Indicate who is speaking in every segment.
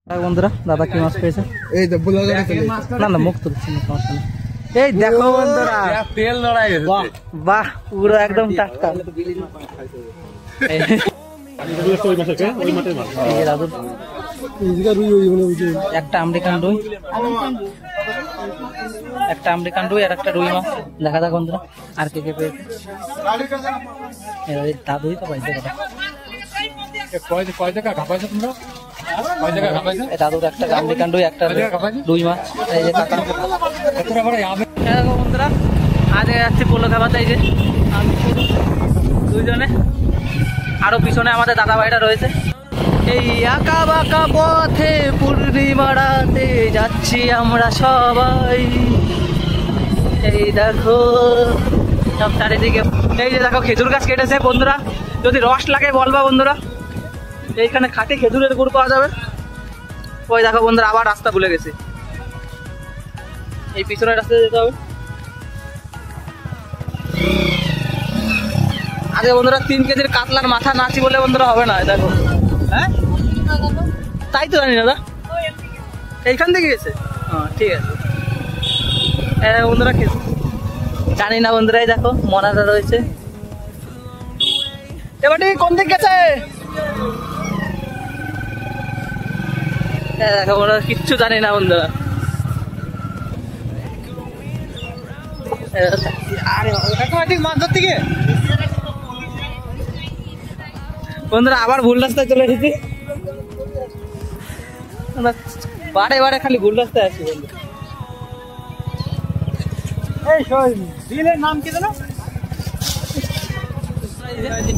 Speaker 1: বন্ধুরা দাদা কি মাছ পেয়েছে? এই না না মুখ তুলছি না, সমস্যা নেই। এই দেখো বন্ধুরা তেল লড়াই, বাহ পুরো একদম টাটকা। একটা আমেরিকান রুই, একটা আমেরিকান রুই আর একটা রুই মাছ। দেখা যাক বন্ধুরা আর কে কে পেয়েছে। দাদুই তো পাইছে কথা। দাদুর একটা আমেরিকান রুই, একটা রুই মাছ। এই যে কাকা বন্ধুরা আজকে যাচ্ছি পোলো খাবাতে। এই যে আমি দুইজনে, আরো পিছনে আমাদের দাদা ভাইরা রয়েছে। এই আঁকা বাঁকা পথে পূর্ণিমা রাতে যাচ্ছি আমরা সবাই। এই দেখো সব চারিদিকে। এই যে দেখো খেজুর গাছ কেটেছে বন্ধুরা, যদি রস লাগে বলবা বন্ধুরা। এইখানে খাঁটি খেজুরের গুড় পাওয়া যাবে। ওই দেখো বন্ধুরা আবার রাস্তা ভুলে গেছে, এই পিছনের রাস্তায় যেতে হবে। আগে বন্ধুরা 3 কেজির কাতলার মাথা নাচি বলে বন্ধুরা হবে না। দেখো হ্যাঁ তাই তো জানি দাদা, এইখান থেকে গেছে। হ্যাঁ ঠিক আছে বন্ধুরা, জানি না বন্ধুরা। এই দেখো মনারা রয়েছে। এবারে কোন দিক গেছে দেখো বন্ধুরা, কিচ্ছু জানি না বন্ধুরা। মাছ ধরতে গিয়ে বন্ধুরা আবার ভুল রাস্তায় চলে এসেছি। বারে বারে খালি ভুল রাস্তায় আসি বন্ধু। বিলের নাম কি জানো?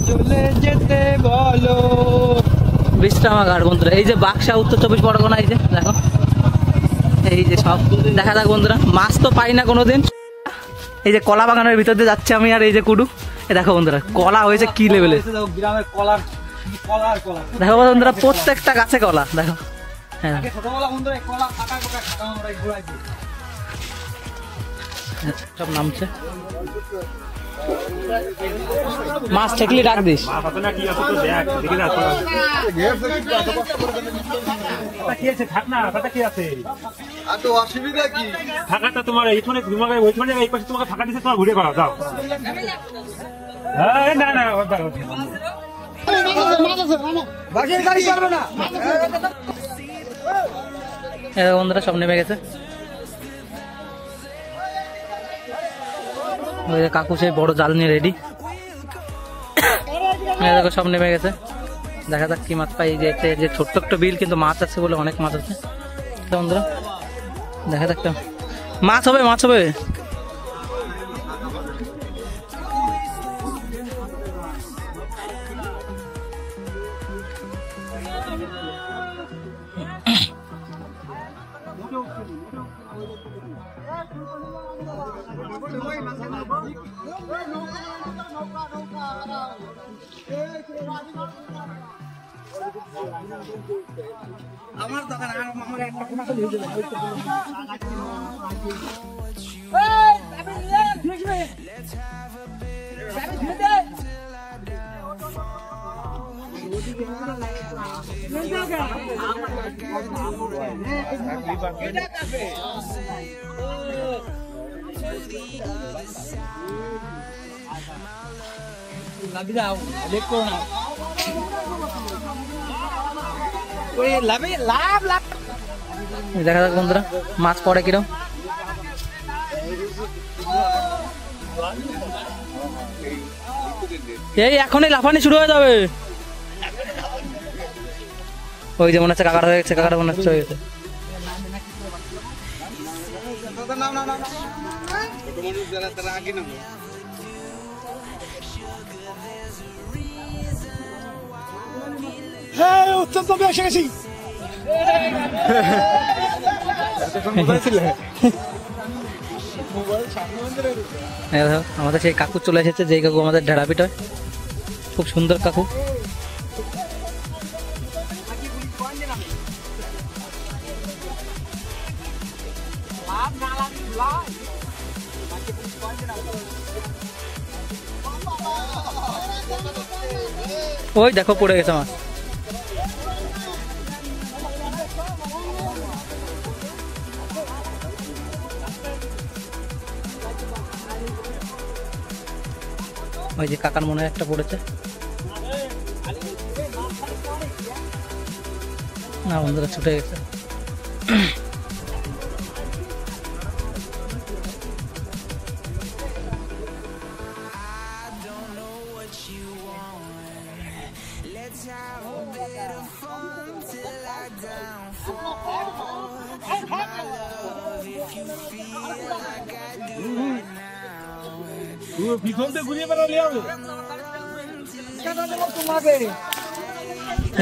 Speaker 1: চলে যেতে বলো বিশ্রামাগার বন্ধুরা। এই যে বাক্সা উত্তর 24 পরগনা। এই যে দেখো, এই যে সব দেখা যাক বন্ধুরা। মাছ তো পাই না কোনোদিন। এই যে কলা বাগানের ভিতর দিয়ে যাচ্ছে আমি আর এই যে কুডু। দেখো বন্ধুরা কলা হয়েছে কি লেভেলে। গ্রামের কলা, দেখো বন্ধুরা প্রত্যেকটা গাছে কলা। দেখো হ্যাঁ সব নামছে। মাছ ঠেকলি ডাক দিস।
Speaker 2: ফাঁকাটা তোমার এইখানে ওইখানে এই পাশে তোমাকে ফাঁকা দিচ্ছে, তোমার ঘুরে বেড়াও যাও। না না
Speaker 1: বন্ধুরা সব নেমে গেছে। কাকু সেই বড় জাল নিয়ে রেডি। দেখো সব নেমে গেছে। দেখা যাক কি মাছ পাই। যে ছোট্ট একটা বিল কিন্তু মাছ আছে বলে অনেক মাছ আছে বন্ধুরা। দেখা যাক মাছ হবে, মাছ হবে। আমার দোকান আমার একটা কোনা চলে গেছে। দেখো না দেখা যাক বন্ধুরা মাছ পড়ে কিরম। এই এখনই লাফানি শুরু হয়ে যাবে। ওই যে মনে হচ্ছে কাকার হয়ে গেছে, কাকার মনে হচ্ছে হয়ে গেছে। এসে গেছি। আমাদের সেই কাকু চলে এসেছে, যে কাকু আমাদের ঢেড়াপিট হয়। খুব সুন্দর কাকু। ওই দেখো পড়ে গেছে মাছ। ওই যে কাকার মনে হয় একটা পড়েছে। না বন্ধুরা ছুটে গেছে।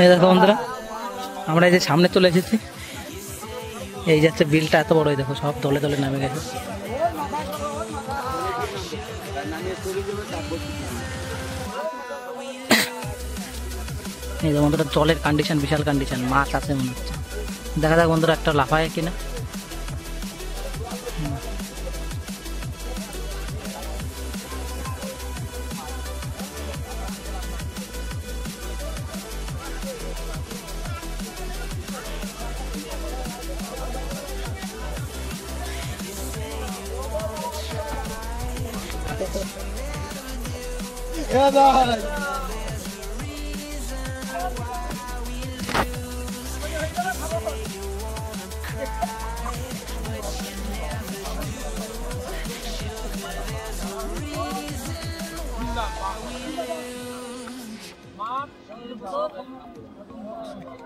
Speaker 1: এই দেখো বন্ধুরা, আমরা এই যে সামনে চলে এসেছি। এই যাচ্ছে বিলটা এত বড়, দেখো সব দলে দলে নামে গেছে। এই যে বন্ধুরা জলের কন্ডিশন বিশাল কন্ডিশন, মাছ আছে মনে হচ্ছে। দেখা যাক বন্ধুরা একটা লাফায় কিনা।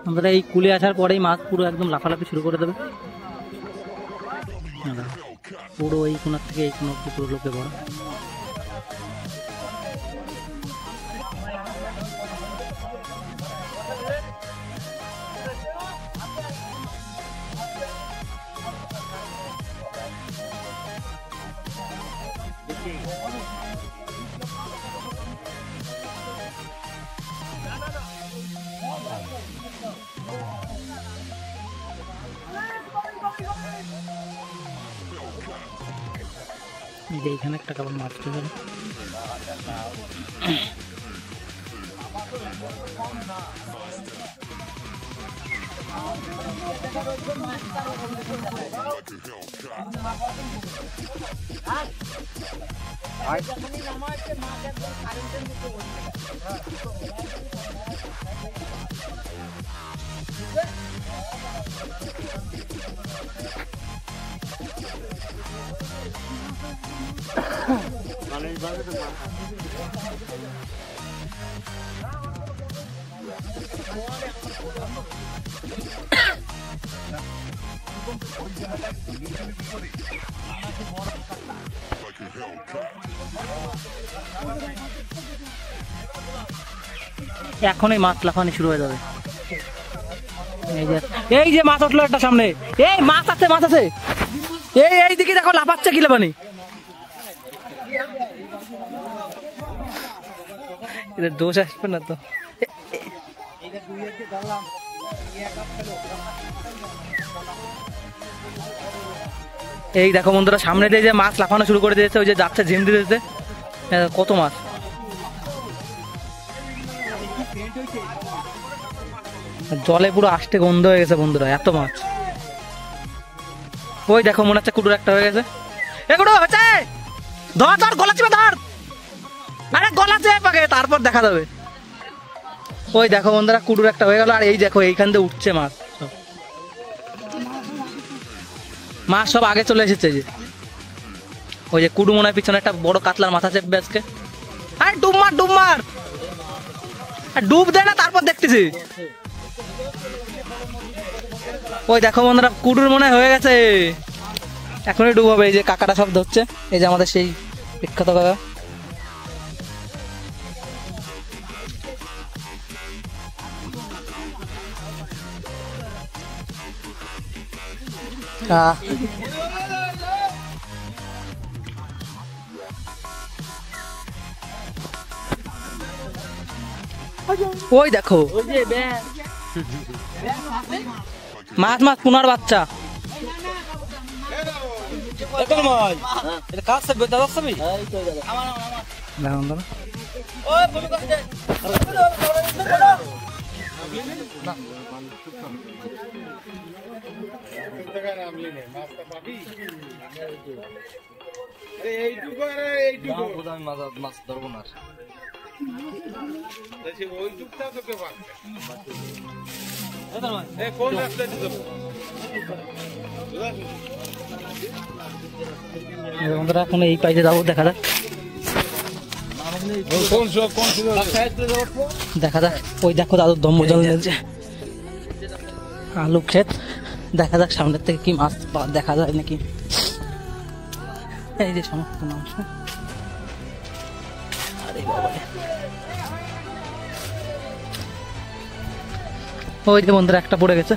Speaker 1: আমরা এই কুলে আসার পরেই মাছ পুরো একদম লাফালাফি শুরু করে দেবে। পুরো এই কোনার থেকে এই কোনা অব্দি পুরো লোকে ভরা। এইখানে একটা কেবল মাছ ধরে এখনই মাছ লাফানি শুরু হয়ে যাবে। এই যে মাছ উঠলো একটা সামনে, এই মাছ আছে মাছ আছে, এই দিকে দেখো লাফাচ্ছে কি লাফানি। এদের দোষ আসবে না তো। এই দেখো বন্ধুরা সামনে দিয়ে যে মাছ লাফানো শুরু করে দিয়েছে, ওই যে যাচ্ছে ঝিম দিতে কত মাছ। জলে পুরো আষ্টে গন্ধ হয়ে গেছে বন্ধুরা, এত মাছ। ওই দেখো মনে হচ্ছে কুটুর একটা হয়ে গেছে। এগুলো হচ্ছে ধর ধর গলা চিপে ধর, আরে গলা চেপে তারপর দেখা যাবে। ওই দেখো বন্ধুরা কুটুর একটা হয়ে গেল। আর এই দেখো এইখান দিয়ে উঠছে মাছ, মাছ সব আগে চলে এসেছে। যে ওই যে কুটু মনে হয় পিছনে একটা বড় কাতলার মাথা চেপবে আজকে। আরে ডুব মার ডুব মার, ডুব দে না তারপর দেখতেছি। ওই দেখো বন্ধুরা কুটুর মনে হয়ে গেছে, এখনই ডুব হবে। এই যে কাকাটা সব ধরছে, এই যে আমাদের সেই বিখ্যাত কাকা। ওই দেখো মাছ মাছ পুনার বাচ্চা। মাছ ধরবো না। বন্ধুরা এখন এই পাইতে যাবো, দেখা যাক দেখা যাক। ওই দেখো দাদুর দম্ভ জল নিয়েছে, আলু ক্ষেত। দেখা যাক সামনের থেকে কি মাছ দেখা যায় নাকি। এই যে সমস্ত মাছ, আরে বাবা, ওই যে বন্ধুরা একটা পড়ে গেছে,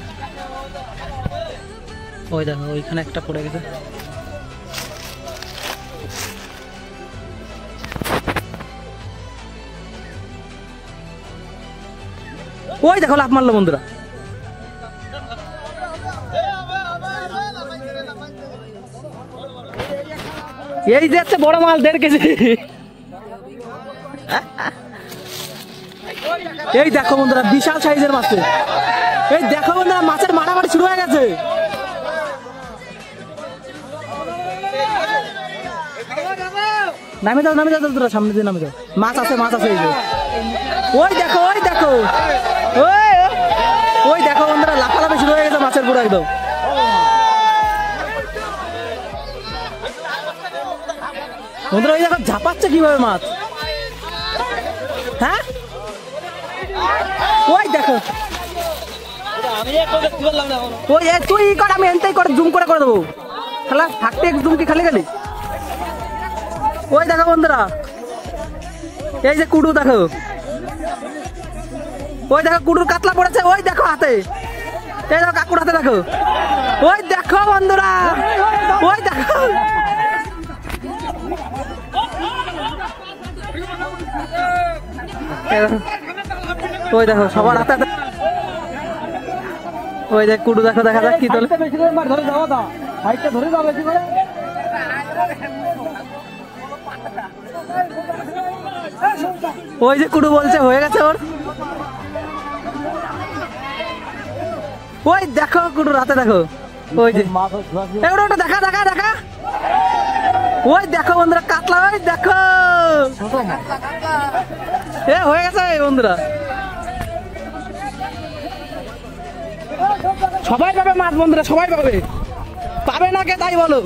Speaker 1: ওই দেখো ওইখানে একটা পড়ে গেছে। ওই দেখো লাফ মারলো বন্ধুরা। এই যে একটা বড় মাছ 1.5 কেজি। এই দেখো বন্ধুরা বিশাল সাইজের মাছ। এই দেখো বন্ধুরা মাছের মারামারি শুরু হয়ে গেছে। নামে যাও বন্ধুরা, সামনে দিয়ে নামে যাও। মাছ আছে এই যে। ওই দেখো ওই দেখো বন্ধুরা লাফালাফি শুরু হয়ে গেছে মাছের পুরো একদম। বন্ধুরা ওই দেখো ঝাপাচ্ছে কিভাবে মাছ। হ্যাঁ ওই দেখো, ওই তুই কর, আমি এনতেই করে জুম করে দেবো। খেলা থাকতে জুম কি খালি খালি। ওই দেখো বন্ধুরা এই যে কুডু দেখো, ওই দেখো কুডুর কাতলা পড়েছে। ওই দেখো হাতে, এই দেখো কাকুর হাতে দেখো। ওই দেখো বন্ধুরা, ওই দেখো ওই দেখো সবার হাতে। ওই দেখ কুডু দেখো, দেখা যাক কি তোলে। ওই যে কুডু বলছে হয়ে গেছে ওর। ওই দেখো কুডুর হাতে দেখো, ওই যে ওটা দেখা। ওই দেখো বন্ধুরা কাতলা, ওই দেখো হয়ে গেছে বন্ধুরা। সবাই পাবে মাছ বন্ধুরা, সবাই পাবে না কে তাই বলো।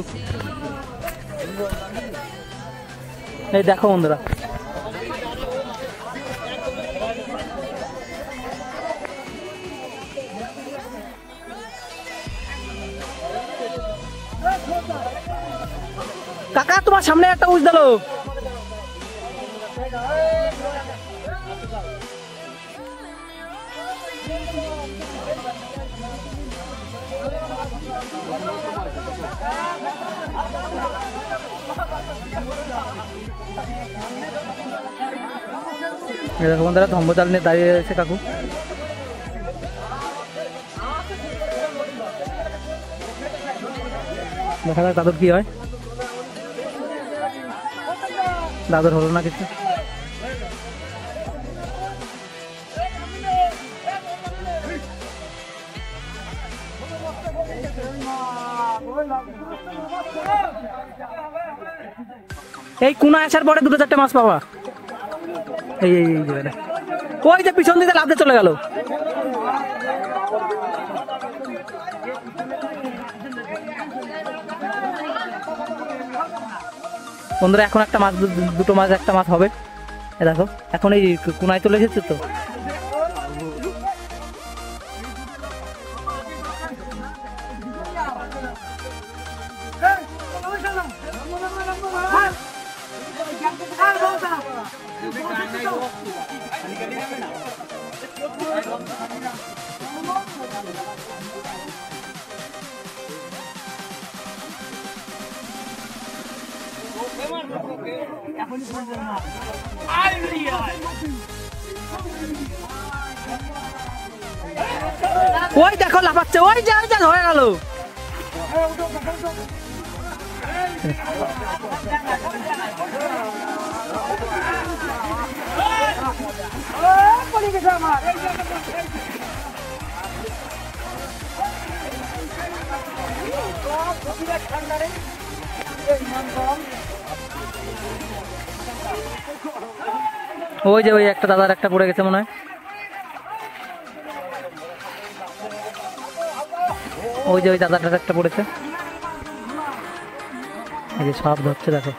Speaker 1: এই দেখো বন্ধুরা কাকা তোমার সামনে একটা উজ দিল। দেখো বন্ধুরা ধম্বজাল নিয়ে দাঁড়িয়ে আছে কাকু। দেখা যাক দাদুর কি হয়। দাদুর হলো না কিছু। এই কোনা আসার পরে 2-4টে মাছ পাবা। এই ওই যে পিছন দিকে লাফতে চলে গেল। বন্ধুরা এখন একটা মাছ, দুটো মাছ, একটা মাছ হবে। দেখো এখন এই কোনায় চলে এসেছে তো। ওই দেখো লাফাচ্ছে, ওই যে হয়ে গেল। ওই যে ওই একটা দাদার একটা পড়ে গেছে মনে হয়। ওই যে ওই দাদাটার একটা পড়েছে। এই যে সব ধরছে দেখো।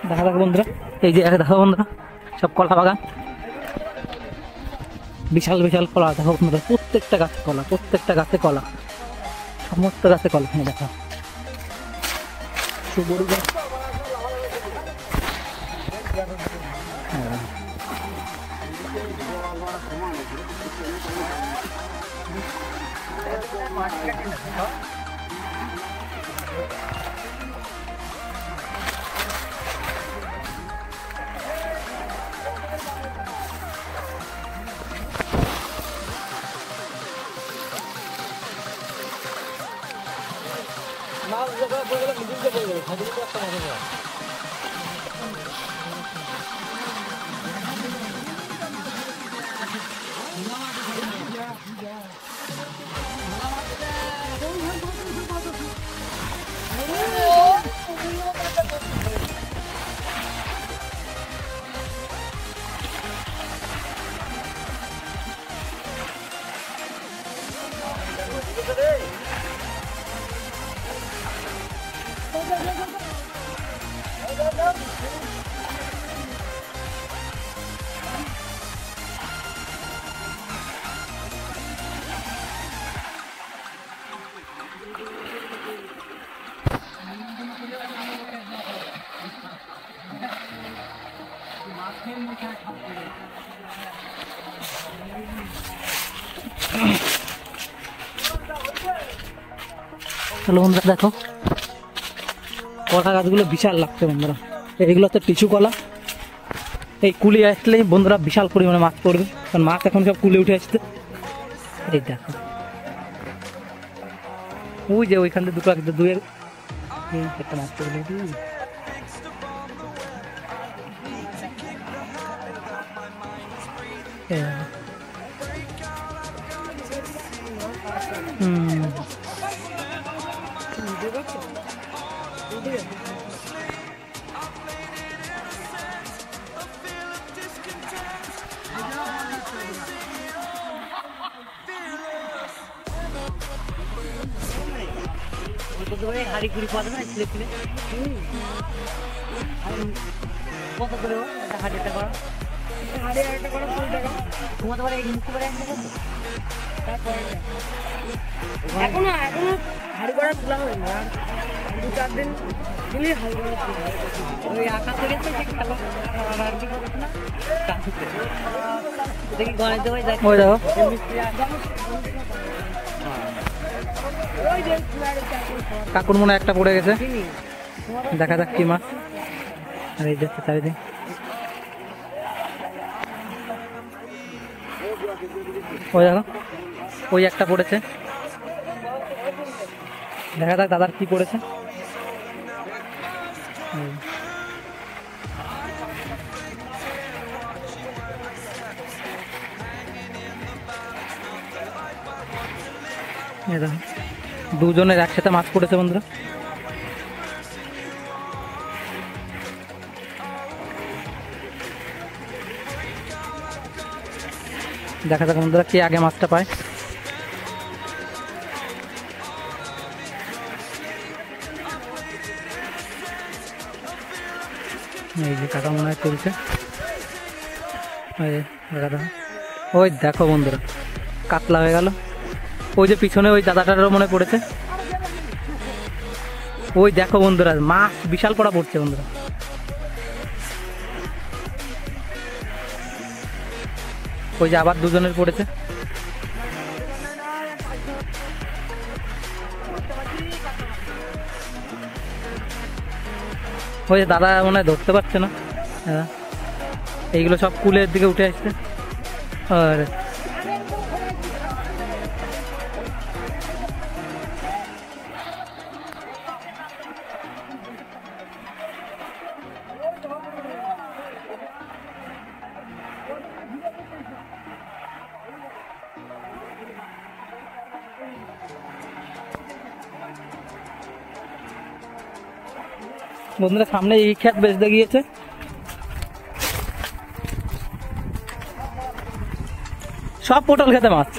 Speaker 1: দেখা দেখো বন্ধুরা, এই যে দেখো বন্ধুরা সব কলা বাগান, বিশাল বিশাল কলা দেখো বন্ধুরা, প্রত্যেকটা গাছে কলা, প্রত্যেকটা গাছে কলা, সমস্ত গাছে কলা। হ্যাঁ দেখো সুবড়ি গাছ। চলো বন্ধুরা দেখো কলা গাছগুলো বিশাল লাগছে বন্ধুরা। এইগুলো হচ্ছে টিসু কলা। এই কুলি আসলে বন্ধুরা বিশাল পরিমাণে মাছ পড়বে, কারণ মাছ এখন সব কুলে উঠে আসছে। এই দেখো ওই যে ওইখান থেকে দুটো দুয়ের একটা মাছ পড়বে। হাড়ি কুড়ি পাওয়া যাবে না ছিলে ছিলে কত করে হাড়ি একটা করা, হাড়ি একটা করা 20 টাকা। তোমাদের বাড়ি এই মুখে বাড়ি একটা কত? তারপরে এখনো হাড়ি করা তোলা হয় না, 2-4 দিন দিলে হাড়ি করা তোলা হয়। ওই আঁকা থেকে তো ঠিক থাকো আর কি করছ না দেখি গণে দেবো। দেখো ওই দেখো কাকুর মনে একটা পড়ে গেছে, দেখা যাক কি মাছ। আর এই দেখতে চারিদিক ওই দেখো ওই একটা পড়েছে, দেখা যাক দাদার কি পড়েছে। দুজনের একসাথে মাছ পড়েছে বন্ধুরা। দেখা যাক বন্ধুরা কে আগে মাছটা পায়। এই যে কাকা মনে হয় চলছে। ওই দেখো বন্ধুরা কাতলা হয়ে গেল। ওই যে পিছনে ওই দাদাটারও মনে পড়েছে। ওই দেখো বন্ধুরা, মাছ বিশাল পড়া পড়ছে বন্ধুরা। ওই যে আবার দুজনের পড়েছে। ওই যে দাদা মনে হয় ধরতে পারছে না। হ্যাঁ, এইগুলো সব কুলের দিকে উঠে আসছে। আর বন্ধুরা সামনে এই ক্ষেত বেচতে গিয়েছে। সব পটল খেতে মাছ।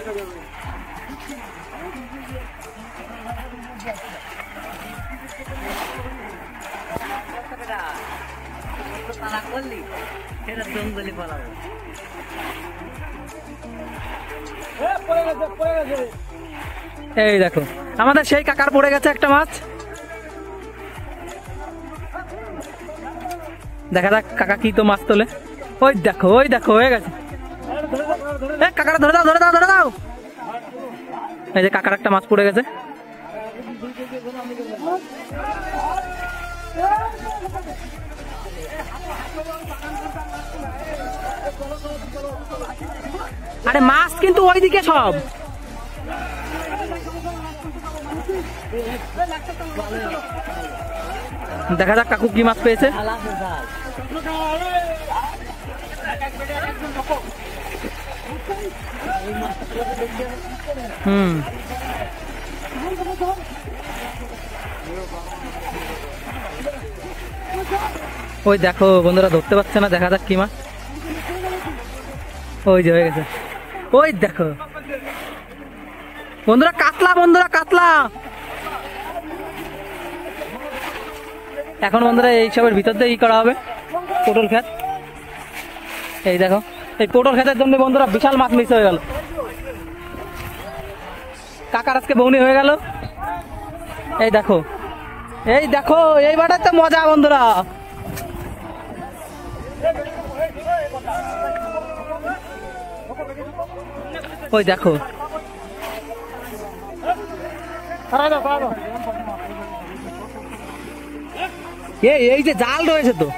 Speaker 1: এই দেখো আমাদের সেই কাকার পড়ে গেছে একটা মাছ। দেখা যাক কাকা কি তো মাছ তোলে। ওই দেখো হয়ে গেছে। কাকাটা ধরে দাও। এই যে কাকার একটা মাছ পড়ে গেছে। আরে মাছ কিন্তু ওইদিকে সব। দেখা যাক কাকু কি মাছ পেয়েছে। ওই দেখো বন্ধুরা ধরতে পারছে না, দেখা যাক কি মাছ। ওই যে হয়ে গেছে। ওই দেখো বন্ধুরা কাতলা। এখন বন্ধুরা এইসবের ভিতর দিয়ে ই করা হবে পটল ক্ষেত। এই দেখো এই পটল ক্ষেতের জন্য বন্ধুরা বিশাল মাছ মিস হয়ে গেল। কাকার আজকে বউনি হয়ে গেল। এই দেখো এইবারটা তো মজা বন্ধুরা। ওই দেখো এই যে জাল রয়েছে তো।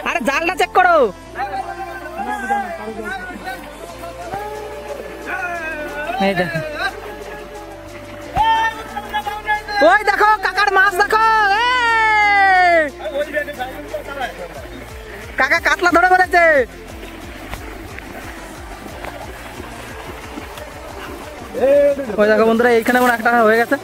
Speaker 1: আরে জালটা চেক করো। এই দেখো ওই দেখো কাকার মাছ দেখো। কাকা কাতলা ধরে বেড়েছে। ওই দেখো বন্ধুরা এইখানে মনে একটা হয়ে গেছে।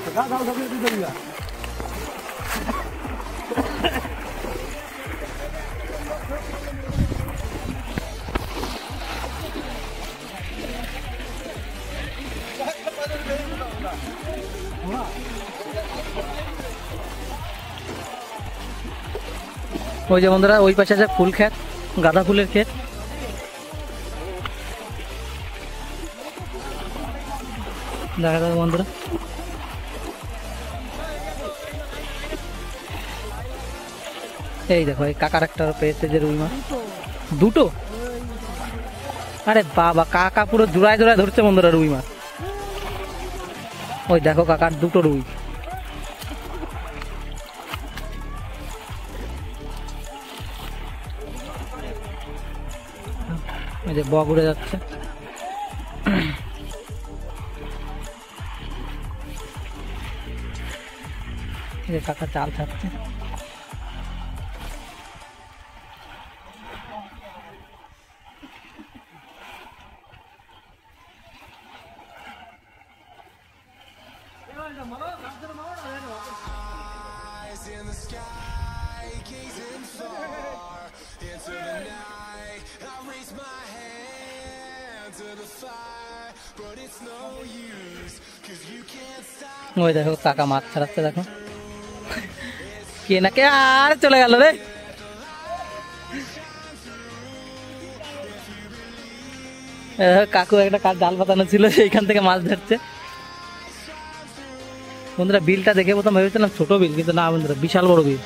Speaker 1: ওই যে বন্ধুরা ওই পাশে আছে ফুল ক্ষেত, গাঁদা ফুলের ক্ষেত। দেখা যাবে বন্ধুরা। এই দেখো এই কাকার একটা পেয়েছে যে রুই মাছ দুটো। আরে বাবা কাকা পুরো জোড়ায় ধরছে বন্ধুরা রুই মাছ। ওই দেখো কাকার দুটো রুই। এই যে বক উড়ে যাচ্ছে। এই যে কাকা জাল ছাড়ছে। ওই দেখো কাকা মাছ ছাড়াচ্ছে দেখো। কে না কে আর চলে গেল রে। কাকু একটা জাল পাতানো ছিল সেইখান থেকে মাছ ধরছে। বন্ধুরা বিলটা দেখে প্রথম ভেবেছিলাম ছোট বিল, কিন্তু না বন্ধুরা বিশাল বড় বিল।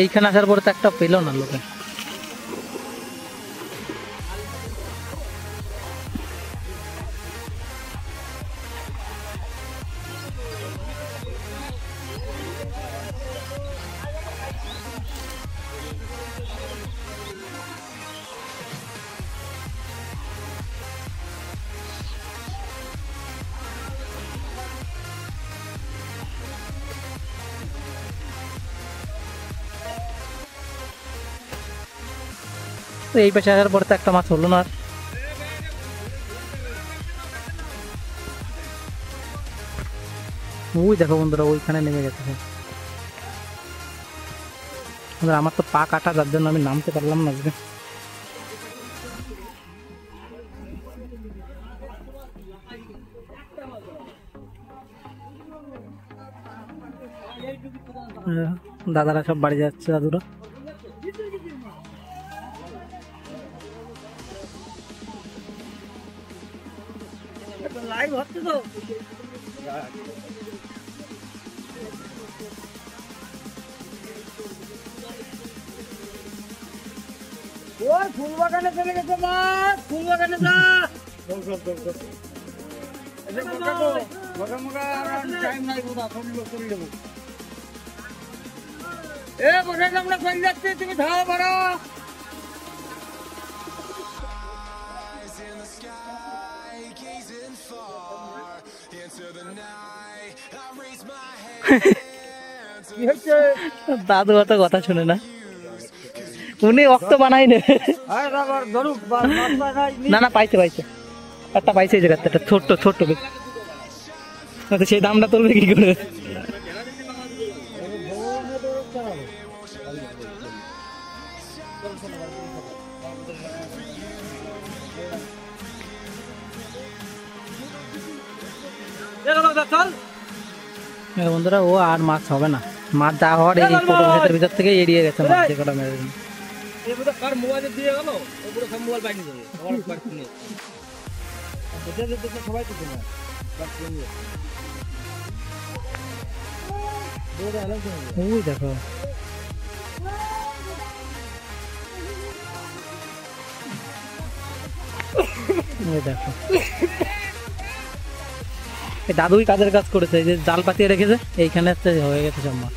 Speaker 1: এইখানে আসার পরে তো একটা পেলো না লোকে। তো এই পাশে আসার পর তো একটা মাছ হলো না আর। ওই দেখো বন্ধুরা ওইখানে নেমে গেছে। আমার তো পা কাটা, যার জন্য আমি নামতে পারলাম না আজকে। দাদারা সব বাড়ি যাচ্ছে, দাদুরা। লাইভ হচ্ছে তো। ওই ফুল বাগানে চলে গেছে মাছ, ফুল বাগানে যা। এ কোথায় আমরা চলে যাচ্ছি, তুমি ধাওয়া করো। দাদু অত কথা শুনে না, উনি অক্ত বানাই নে। না না পাইছে পাইছে, একটা পাইছে এই জায়গাতে, একটা ছোট্ট ছোট্ট। সেই দামটা তুলবে কি করে? বন্ধুরা ও আর মাছ হবে না, মাছ যা হওয়ার এই ফটোর ভিতর থেকে এড়িয়ে গেছে মাছ, যে কটা মেরে। ওই দেখো দেখো দাদুই কাজের কাজ করেছে, যে জাল পাতিয়ে রেখেছে এইখানে হয়ে গেছে সব মাছ।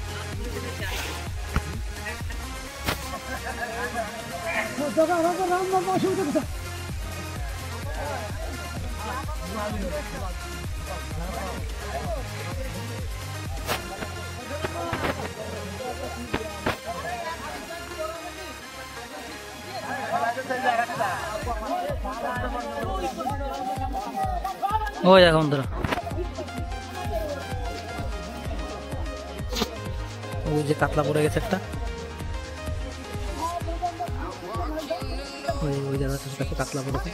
Speaker 1: ওই দেখো বন্ধুরা, ওই যে কাতলা পড়ে গেছে একটা, ওই জায়গাটার কাছে কাতলা পড়েছে।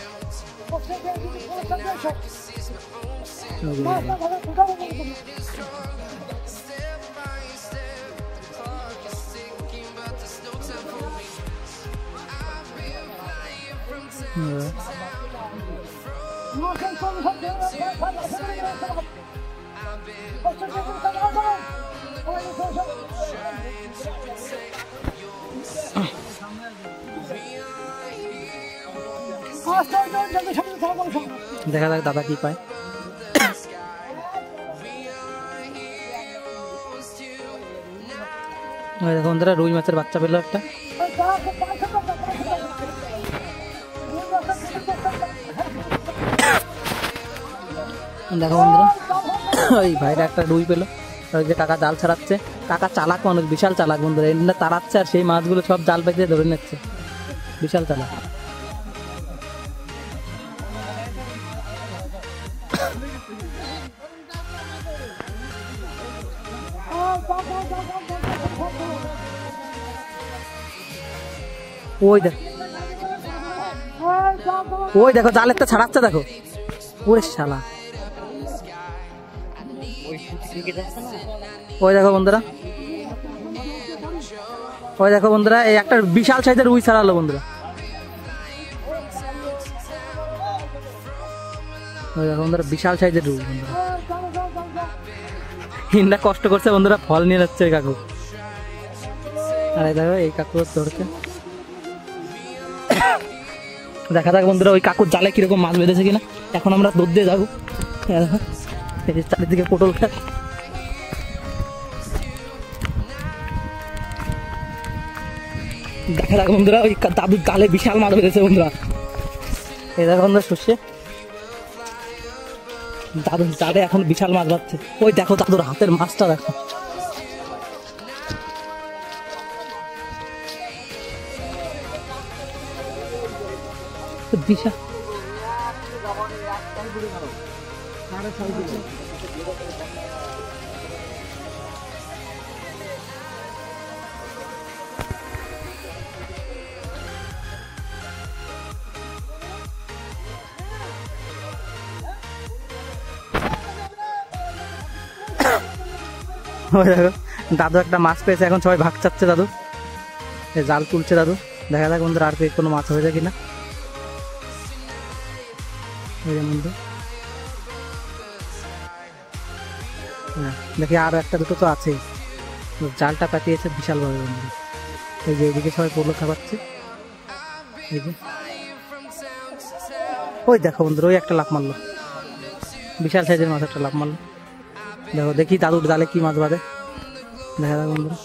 Speaker 1: দেখা যাক দাদা কি পায়। দেখো বন্ধুরা রুই মাছের বাচ্চা পেলো একটা। দেখো বন্ধুরা ওই ভাইরা একটা রুই পেলো, ওই যে কাকা জাল ছাড়াচ্ছে। কাকা চালাক মানুষ, বিশাল চালাক বন্ধুরা, এমনি তাড়াচ্ছে আর সেই মাছগুলো সব জাল পেতে ধরে নিচ্ছে, বিশাল চালাক। ওই দেখো ওই দেখো জাল একটা ছাড়াচ্ছে, দেখো ওরে শালা। ওই দেখো বন্ধুরা, ওই দেখো বন্ধুরা এই একটা বিশাল সাইজের রুই ছাড়ালো বন্ধুরা। ওই দেখো বন্ধুরা বিশাল সাইজের রুই বন্ধুরা। হিন্দা কষ্ট করছে বন্ধুরা, ফল নিয়ে যাচ্ছে ওই কাকু। আর এই দেখো এই কাকু ধরছে। দেখা যাক বন্ধুরা ওই কাকুর জালে কিরকম মাছ বেঁধেছে কিনা। এখন আমরা দুধ দিয়ে যাবো। দেখো এই যে চারিদিকে পটল খায়। দেখা যাক বন্ধুরা ওই দাদুর জালে বিশাল মাছ বেঁধেছে বন্ধুরা। এই দেখো বন্ধুরা সর্ষে, দাদুর জালে এখন বিশাল মাছ বাঁধছে। ওই দেখো দাদুর হাতের মাছটা দেখো। বিশাল দাদু একটা মাছ পেয়েছে, এখন সবাই ভাগ চাচ্ছে। দাদু জাল তুলছে দাদু। দেখা যাক বন্ধুরা আর কোনো মাছ হয়েছে কিনা। বন্ধু দেখি আরো একটা দুটো তো আছে। জালটা পাতিয়েছে বিশাল ভাবে বন্ধু। এই যে এইদিকে সবাই পড়লো খাবাচ্ছে। এই যে ওই দেখো বন্ধুরা ওই একটা লাফ মারলো, বিশাল সাইজের মাছ একটা লাফ মারলো। দেখো দেখি দাদুর জালে কি মাছ বাঁধে। দেখা যাক বন্ধুরা।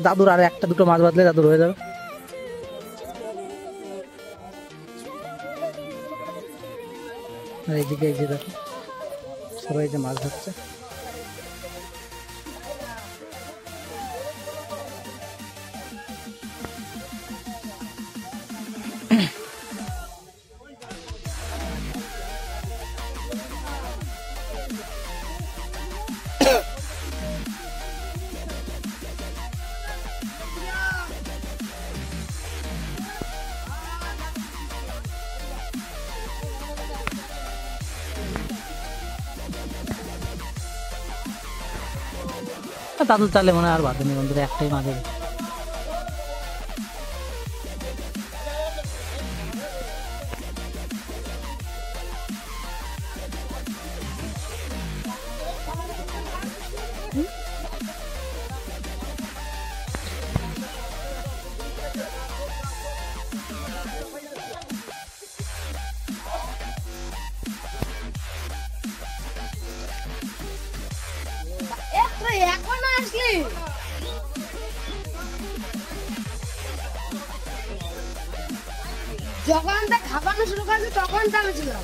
Speaker 1: দাদুর আর একটা দুটো মাছ বাঁধলে দাদুর হয়ে যাবে। আর এইদিকে এই যে দেখো সবাই যে মাছ ধরছে। দাদু চালে মনে হয় আর বাঁধেনি বন্ধুরা, একটাই মাছ হবে।
Speaker 3: এখন আসলি যখন তা খাবানো শুরু করছে তখন তো আমি ছিলাম।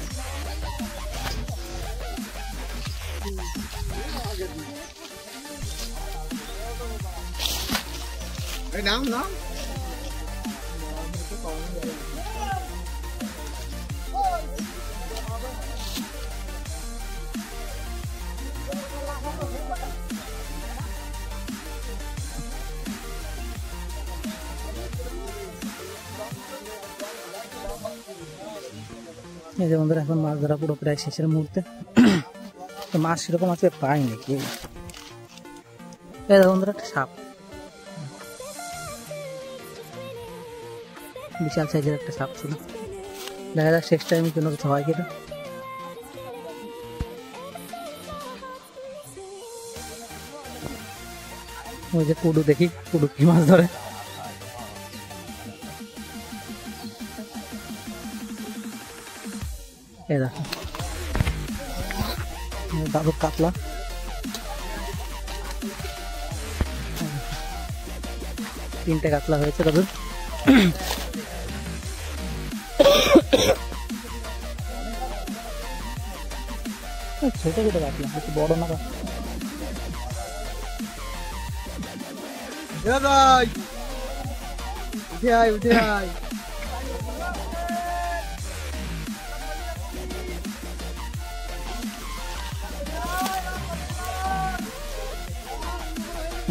Speaker 3: নাম না
Speaker 1: এই যে বন্ধুরা এখন মাছ ধরা পুরো প্রায় শেষের মুহূর্তে। তো মাছ সেরকম আজকে পাইনি কি। এই বন্ধুরা একটা সাপ, বিশাল সাইজের একটা সাপ ছিল। দেখা যাক শেষ টাইমে কোনো কিছু হয় কিনা। ওই যে কুডু, দেখি কুডু কি মাছ ধরে। এই দেখো দাদুর কাতলা, তিনটে কাতলা হয়েছে দাদুর। ছোট ছোট কাতলা, একটু বড় না। উঠে আয় উঠে আয়।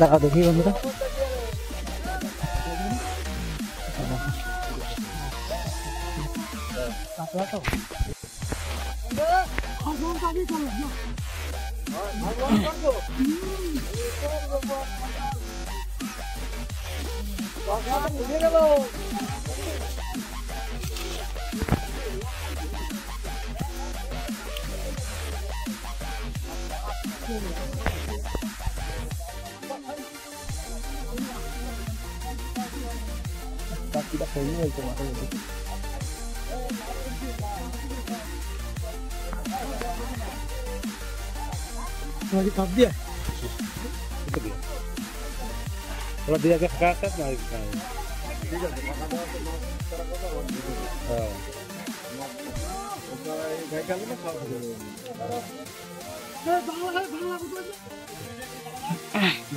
Speaker 1: দাঁড়াও দেখি বন্ধুরা।
Speaker 2: थोड़ा दिया के खा सकता है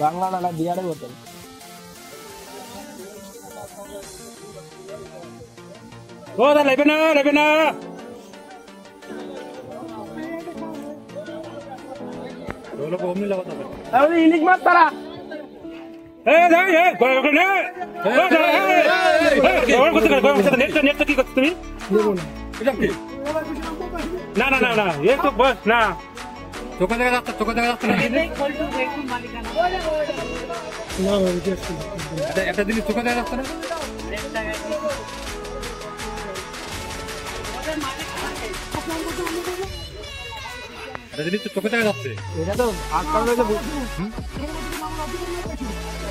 Speaker 1: বাংলা নালা বিয়ারে বোতল
Speaker 2: ओ दा लेबे ना दोनों को हमने लगा था
Speaker 1: আরে ইলিশ মাছ তারা
Speaker 2: ए नहीं ए कोई नहीं और कुछ कर नेट की करते तुम्ही ना ना ना ना ये तो बस ना चोका जगह जाता ना একটা দিন চোকা জায়গা যাচ্ছে না একটা দিন তো চোকা জায়গা যাচ্ছে
Speaker 1: এটা তো আজকাল হইছে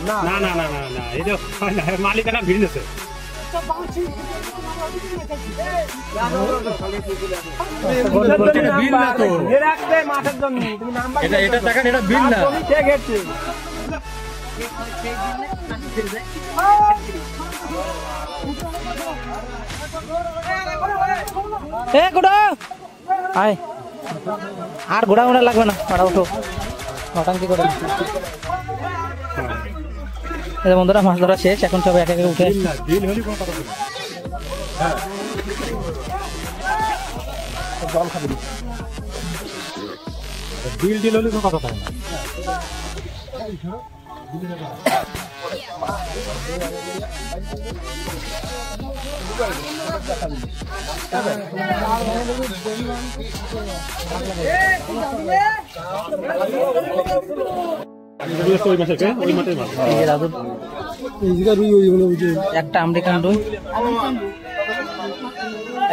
Speaker 2: না না না না না না এই যে মালিকানা ভিড় নেছে বিল না তো এটা দেখেন এটা বিল না
Speaker 1: এ গোড়া আয় আর গোড়া গোড়া লাগবে না ওটা উঠো নটাঙ্কি করে বন্ধুরা মাছ ধরা শেষ এখন সব এক এক উঠে
Speaker 2: বিল হলি কোন কথা বলবো হ্যাঁ
Speaker 1: জল খাবি
Speaker 2: বিল হলি কোন কথা থাকে না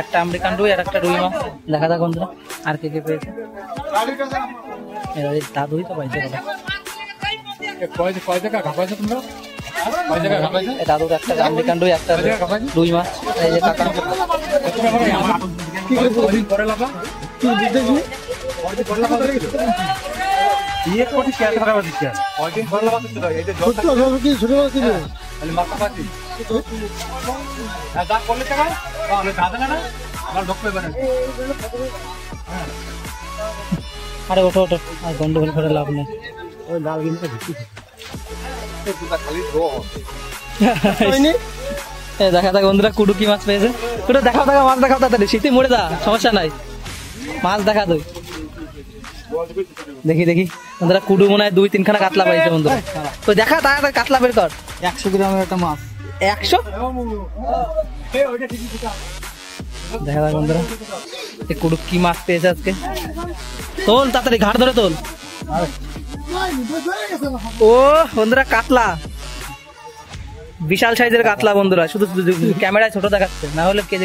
Speaker 1: একটা আমেরিকান রুই আর একটা রুই মাছ দেখা যাক বন্ধুরা আর কে কে পেয়েছে দাদুই তো পাইছে দাদুর একটা আমেরিকান রুই একটা রুই মাছ এই যে কাকা আরে ওঠো ওঠো আর গন্ডগোল করে লাভ নেই দেখা যাক বন্ধুরা কুডু কি মাছ পেয়েছে কুডু দেখাও মাছ দেখাও তাড়াতাড়ি শীতে মরে যা সমস্যা নাই মাছ দেখা তুই দেখি বন্ধুরা কুডু মনে হয় 2-3 খানা কাতলা পাইছে বন্ধুরা তো দেখা তাড়াতাড়ি কাতলা বের কর 100 গ্রামের একটা মাছ 100 দেখা যাক বন্ধুরা এই কুডু কি মাছ পেয়েছে আজকে তোল তাড়াতাড়ি ঘাট ধরে তোল ও বন্ধুরা কাতলা বিশাল সাইজের কাতলা বন্ধুরা শুধু ক্যামেরায় ছোট দেখাচ্ছে না হলে কেজি